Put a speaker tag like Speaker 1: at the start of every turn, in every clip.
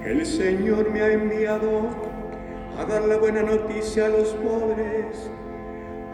Speaker 1: El Señor me ha enviado a dar la buena noticia a los pobres,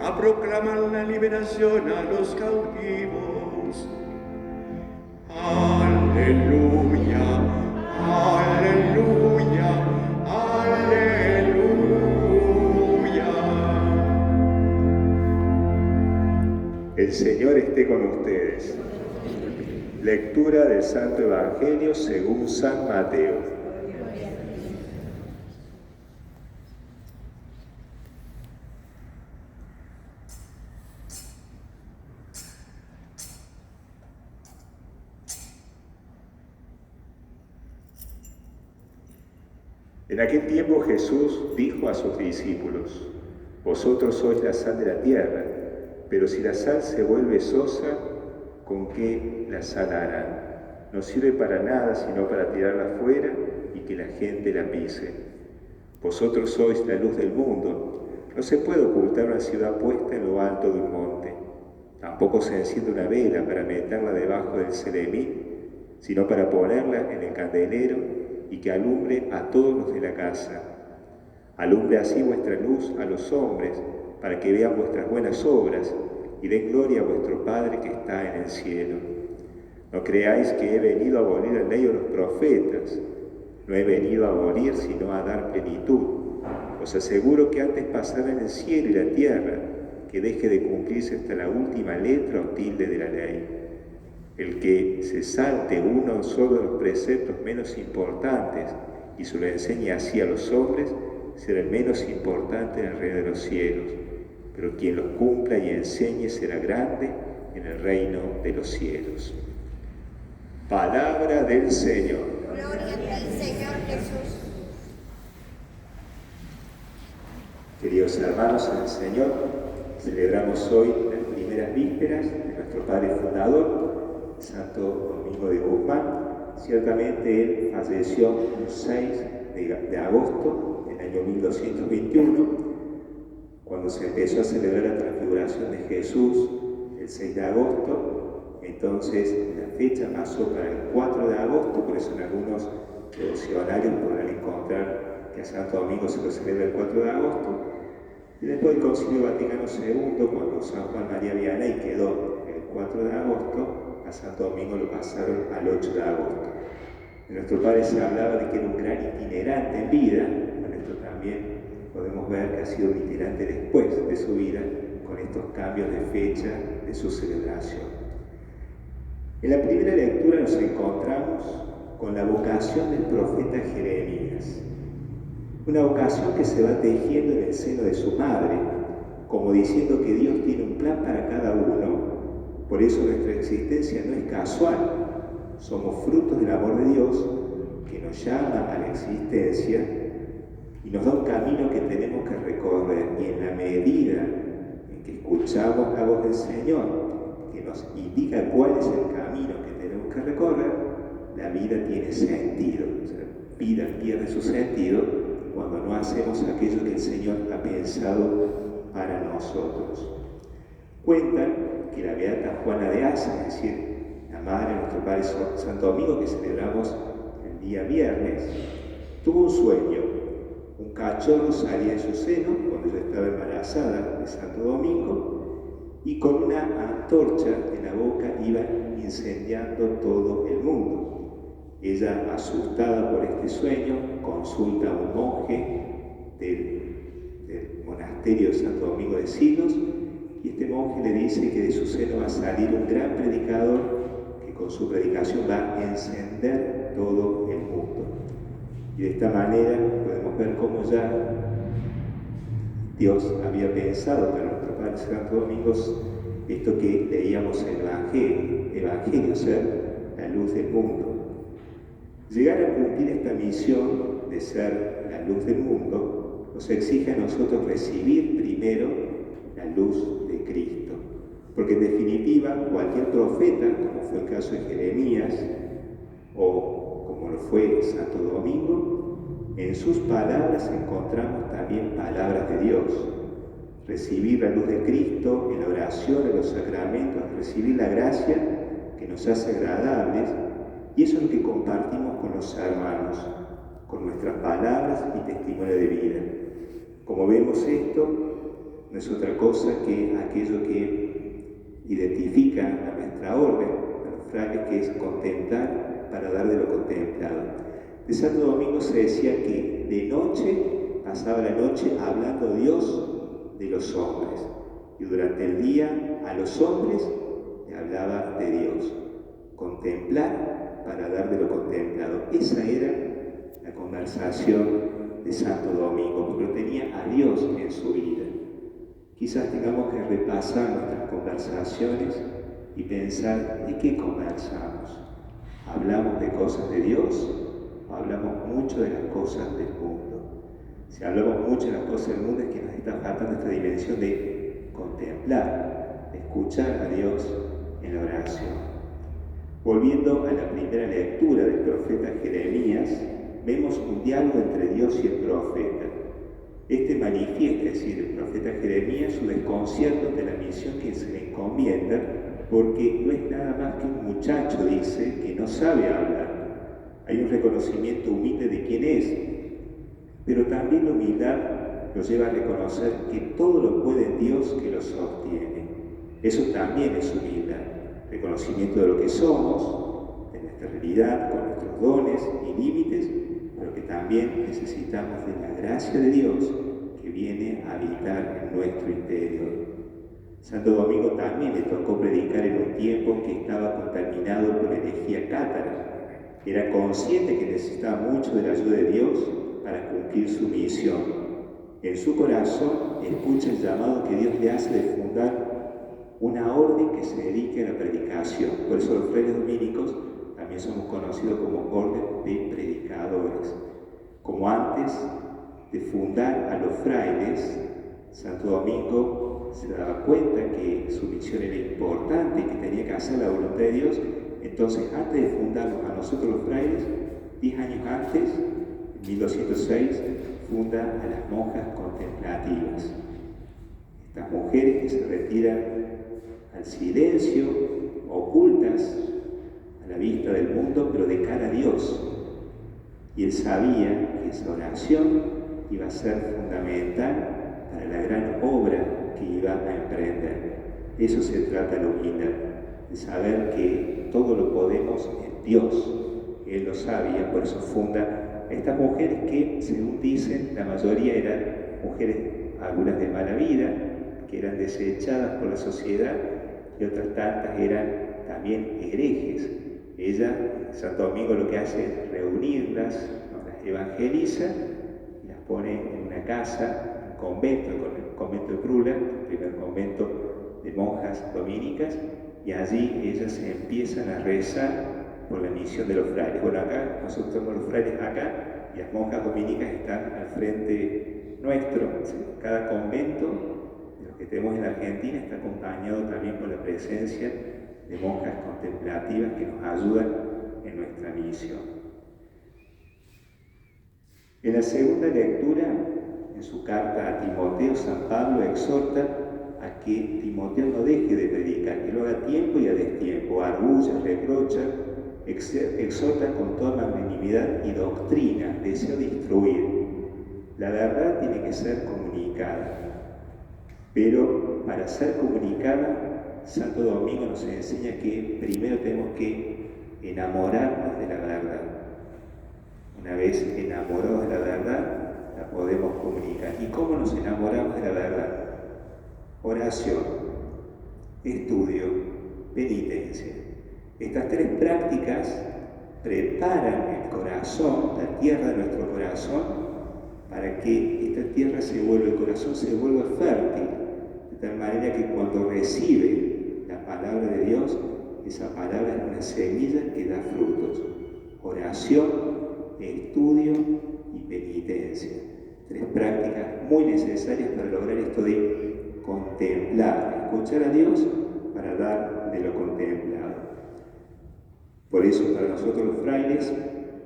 Speaker 1: a proclamar la liberación a los cautivos. Aleluya, aleluya, aleluya.
Speaker 2: El Señor esté con ustedes. Lectura del Santo Evangelio según San Mateo. En aquel tiempo Jesús dijo a sus discípulos: vosotros sois la sal de la tierra, pero si la sal se vuelve sosa, ¿con qué la sal harán? No sirve para nada sino para tirarla fuera y que la gente la pise. Vosotros sois la luz del mundo. No se puede ocultar una ciudad puesta en lo alto de un monte. Tampoco se enciende una vela para meterla debajo del celemín, sino para ponerla en el candelero y que alumbre a todos los de la casa. Alumbre así vuestra luz a los hombres, para que vean vuestras buenas obras y den gloria a vuestro Padre que está en el cielo. No creáis que he venido a abolir la ley o los profetas. No he venido a abolir, sino a dar plenitud. Os aseguro que antes pasará en el cielo y la tierra, que deje de cumplirse hasta la última letra o tilde de la ley. El que se salte uno solo de los preceptos menos importantes y se lo enseñe así a los hombres, será el menos importante en el reino de los cielos. Pero quien los cumpla y enseñe será grande en el reino de los cielos. Palabra del Señor.
Speaker 3: Gloria a ti, Señor Jesús.
Speaker 2: Queridos hermanos en el Señor, celebramos hoy las primeras vísperas de nuestro Padre Fundador, Santo Domingo de Guzmán. Ciertamente él falleció el 6 de agosto del año 1221, cuando se empezó a celebrar la transfiguración de Jesús el 6 de agosto. Entonces la fecha pasó para el 4 de agosto, por eso en algunos devocionarios podrán encontrar que a Santo Domingo se lo celebra el 4 de agosto. Y después del Concilio Vaticano II, cuando San Juan María Vianney quedó el 4 de agosto, a Santo Domingo lo pasaron al 8 de agosto. De nuestro Padre se hablaba de que era un gran itinerante en vida. Bueno, esto también podemos ver que ha sido un itinerante después de su vida, con estos cambios de fecha de su celebración. En la primera lectura nos encontramos con la vocación del profeta Jeremías. Una vocación que se va tejiendo en el seno de su madre, como diciendo que Dios tiene un plan para cada uno. Por eso nuestra existencia no es casual. Somos frutos del amor de Dios que nos llama a la existencia y nos da un camino que tenemos que recorrer. Y en la medida en que escuchamos la voz del Señor, que nos indica cuál es el camino que tenemos que recorrer, la vida tiene sentido. O sea, la vida pierde su sentido cuando no hacemos aquello que el Señor ha pensado para nosotros. Cuentan que la beata Juana de Asa, es decir, la madre de nuestro Padre Santo Domingo, que celebramos el día viernes, tuvo un sueño. Un cachorro salía de su seno cuando ella estaba embarazada de Santo Domingo y con una antorcha en la boca iba incendiando todo el mundo. Ella, asustada por este sueño, consulta a un monje del monasterio de Santo Domingo de Silos, y este monje le dice que de su seno va a salir un gran predicador que con su predicación va a encender todo el mundo. Y de esta manera podemos ver cómo ya Dios había pensado para nuestro Padre Santo Domingo esto que leíamos en el Evangelio, ser la luz del mundo. Llegar a cumplir esta misión de ser la luz del mundo nos exige a nosotros recibir primero la luz de Cristo. Porque en definitiva, cualquier profeta, como fue el caso de Jeremías, o como lo fue Santo Domingo, en sus palabras encontramos también palabras de Dios. Recibir la luz de Cristo en la oración, en los sacramentos, recibir la gracia que nos hace agradables, y eso es lo que compartimos con los hermanos. y testimonio de vida. Como vemos, esto no es otra cosa que aquello que identifica a nuestra orden, a los frailes, que es contemplar para dar de lo contemplado. De Santo Domingo se decía que de noche pasaba la noche hablando Dios de los hombres, y durante el día a los hombres le hablaba de Dios. Contemplar para dar de lo contemplado. Esa era la conversación de Santo Domingo, porque lo tenía a Dios en su vida. Quizás tengamos que repasar nuestras conversaciones y pensar de qué conversamos. ¿Hablamos de cosas de Dios o hablamos mucho de las cosas del mundo? Si hablamos mucho de las cosas del mundo, es que nos está faltando esta dimensión de contemplar, de escuchar a Dios en la oración. Volviendo a la primera lectura del profeta Jeremías, vemos un diálogo entre Dios y el profeta. Este manifiesta, es decir, el profeta Jeremías, su desconcierto ante la misión que se le encomienda, porque no es nada más que un muchacho, dice, que no sabe hablar. Hay un reconocimiento humilde de quién es, pero también la humildad lo lleva a reconocer que todo lo puede Dios que lo sostiene. Eso también es humildad. Reconocimiento de lo que somos, de nuestra realidad, con nuestros dones y límites, pero que también necesitamos de la gracia de Dios que viene a habitar en nuestro interior. Santo Domingo también le tocó predicar en un tiempo que estaba contaminado por la herejía cátara. Era consciente que necesitaba mucho de la ayuda de Dios para cumplir su misión. En su corazón escucha el llamado que Dios le hace de fundar una orden que se dedique a la predicación. Por eso los frailes dominicos también somos conocidos como orden de predicadores. Como antes de fundar a los frailes, Santo Domingo se daba cuenta que su misión era importante y que tenía que hacer la voluntad de Dios. Entonces, antes de fundarnos a nosotros los frailes, 10 años antes, en 1206, funda a las monjas contemplativas. Estas mujeres que se retiran al silencio, ocultas a la vista del mundo, pero de cara a Dios. Y él sabía que esa oración iba a ser fundamental para la gran obra que iba a emprender. De eso se trata la humildad, de saber que todo lo podemos en Dios. Él lo sabía, por eso funda a estas mujeres que, según dicen, la mayoría eran mujeres, algunas de mala vida, que eran desechadas por la sociedad, y otras tantas eran también herejes. Ella, Santo Domingo, lo que hace es reunirlas, las evangeliza y las pone en una casa, un convento, el convento de Prula, el primer convento de monjas dominicas, y allí ellas se empiezan a rezar por la misión de los frailes. Bueno, acá nosotros somos los frailes acá, y las monjas dominicas están al frente nuestro. Cada convento que tenemos en la Argentina está acompañado también por la presencia de monjas contemplativas que nos ayudan en nuestra misión. En la segunda lectura, en su carta a Timoteo, San Pablo exhorta a que Timoteo no deje de predicar, que lo haga a tiempo y a destiempo, argulla, reprocha, exhorta con toda magnanimidad y doctrina, deseo de instruir. La verdad tiene que ser comunicada. Pero para ser comunicada, Santo Domingo nos enseña que primero tenemos que enamorarnos de la verdad. Una vez enamorados de la verdad, la podemos comunicar. ¿Y cómo nos enamoramos de la verdad? Oración, estudio, penitencia. Estas tres prácticas preparan el corazón, la tierra de nuestro corazón, para que esta tierra el corazón se vuelva fértil. De tal manera que cuando recibe la palabra de Dios, esa palabra es una semilla que da frutos. Oración, estudio y penitencia. Tres prácticas muy necesarias para lograr esto de contemplar, escuchar a Dios para dar de lo contemplado. Por eso, para nosotros los frailes,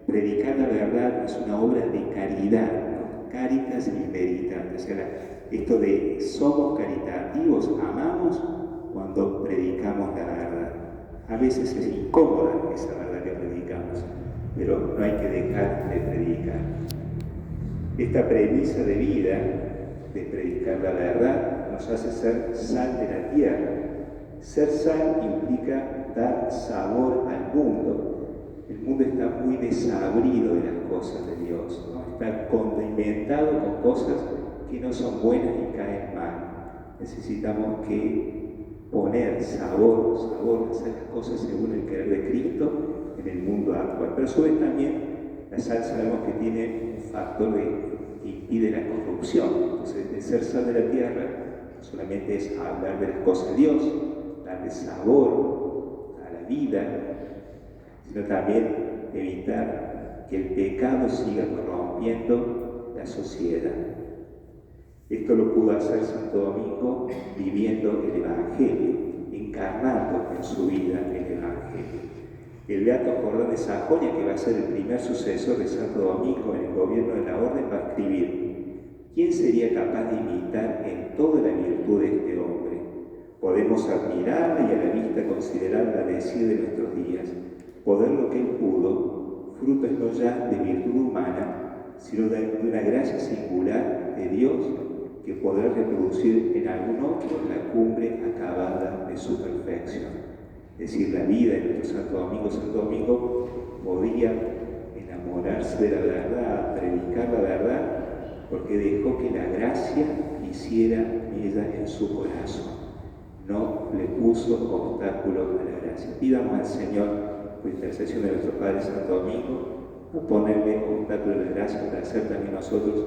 Speaker 2: predicar la verdad es una obra de caridad, ¿no? Caritas in veritate, o sea, esto de somos caritativos, amamos cuando predicamos la verdad. A veces es incómoda esa verdad que predicamos, pero no hay que dejar de predicar. Esta premisa de vida, de predicar la verdad, nos hace ser sal de la tierra. Ser sal implica dar sabor al mundo. El mundo está muy desabrido de las cosas de Dios, ¿no? Está condimentado con cosas que no son buenas y caen mal. Necesitamos que poner sabor, hacer las cosas según el querer de Cristo en el mundo actual. Pero a su vez también la sal sabemos que tiene un factor que impide la corrupción. Entonces, el ser sal de la tierra no solamente es hablar de las cosas de Dios, darle sabor a la vida, sino también evitar que el pecado siga corrompiendo la sociedad. Esto lo pudo hacer Santo Domingo viviendo el Evangelio, encarnando en su vida el Evangelio. El beato Jordán de Sajonia, que va a ser el primer sucesor de Santo Domingo en el gobierno de la Orden, va a escribir: ¿quién sería capaz de imitar en toda la virtud de este hombre? Podemos admirarla y a la vista considerarla decir de nuestros días: poder lo que él pudo, fruto es no ya de virtud humana, sino de una gracia singular de Dios, que podrá reproducir en algún otro la cumbre acabada de su perfección. Es decir, la vida de nuestro Santo Domingo podía enamorarse de la verdad, predicar la verdad, porque dejó que la gracia hiciera mella en su corazón. No le puso obstáculo a la gracia. Pidamos al Señor, por intercesión de nuestro Padre Santo Domingo, no ponerle obstáculo a la gracia para ser también nosotros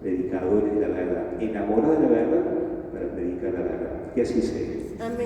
Speaker 2: predicadores de la verdad, enamorados de la verdad para predicar la verdad. Que así sea.
Speaker 3: Amén.